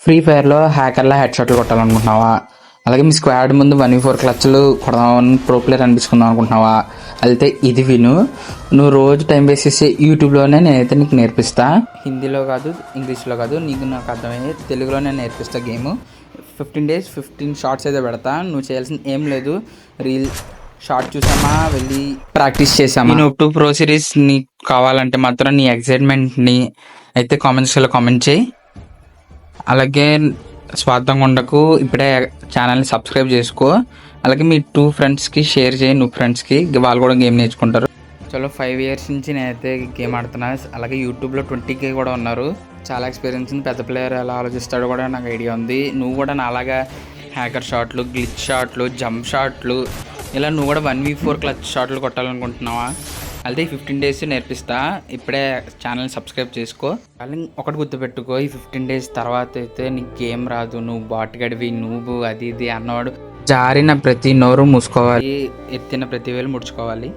Free ఫైర్లో హ్యాకర్లా head షాట్లు కొట్టాలనుకుంటున్నావా? అలాగే మీ squad ముందు 1v4 క్లచ్లు కొడదామని ప్రో ప్లేయర్ అనిపించుకుందాం అనుకుంటున్నావా? అయితే ఇది విను. నువ్వు రోజు టైం వేస్ట్ చేసే యూట్యూబ్లోనే నేనైతే నీకు నేర్పిస్తా. హిందీలో కాదు, ఇంగ్లీష్లో కాదు, నాకు అర్థమయ్యే తెలుగులో నేను నేర్పిస్తా గేమ్. 15 days 15 షార్ట్స్ అయితే పెడతా. నువ్వు చేయాల్సింది ఏం లేదు, రీల్ షార్ట్ చూసామా, వెళ్ళి ప్రాక్టీస్ చేసామా. నేను 2 ప్రో సిరీస్ నీకు కావాలంటే మాత్రం నీ ఎక్సైట్మెంట్ని అయితే కామెంట్స్లో కామెంట్ చేయి. అలాగే స్వార్థంగా ఉండకు, ఇప్పుడే ఛానల్ని సబ్స్క్రైబ్ చేసుకో. అలాగే మీ 2 ఫ్రెండ్స్కి షేర్ చేయి, నువ్వు ఫ్రెండ్స్కి, వాళ్ళు కూడా గేమ్ నేర్చుకుంటారు. చలో 5 years నుంచి నేనైతే గేమ్ ఆడుతున్నా. అలాగే యూట్యూబ్లో 20K కూడా ఉన్నారు. చాలా ఎక్స్పీరియన్స్ ఉంది. పెద్ద ప్లేయర్ ఎలా ఆలోచిస్తాడో కూడా నాకు ఐడియా ఉంది. నువ్వు కూడా నాలాగా హ్యాకర్ షాట్లు, గ్లిచ్ షాట్లు, జంప్ షాట్లు, ఇలా నువ్వు కూడా 1v4 క్లచ్ షాట్లు కొట్టాలనుకుంటున్నావా? అయితే 15 days నేర్పిస్తా. ఇప్పుడే ఛానల్ సబ్స్క్రైబ్ చేసుకో. కానీ ఒకటి గుర్తుపెట్టుకో, ఈ 15 days తర్వాత అయితే నీకు గేమ్ రాదు, నువ్వు బాట్ గడివి, నువ్వు అది ఇది అన్నవాడు. జారిన ప్రతి నోరు మూసుకోవాలి, ఎత్తిన ప్రతి వేలు ముడుచుకోవాలి.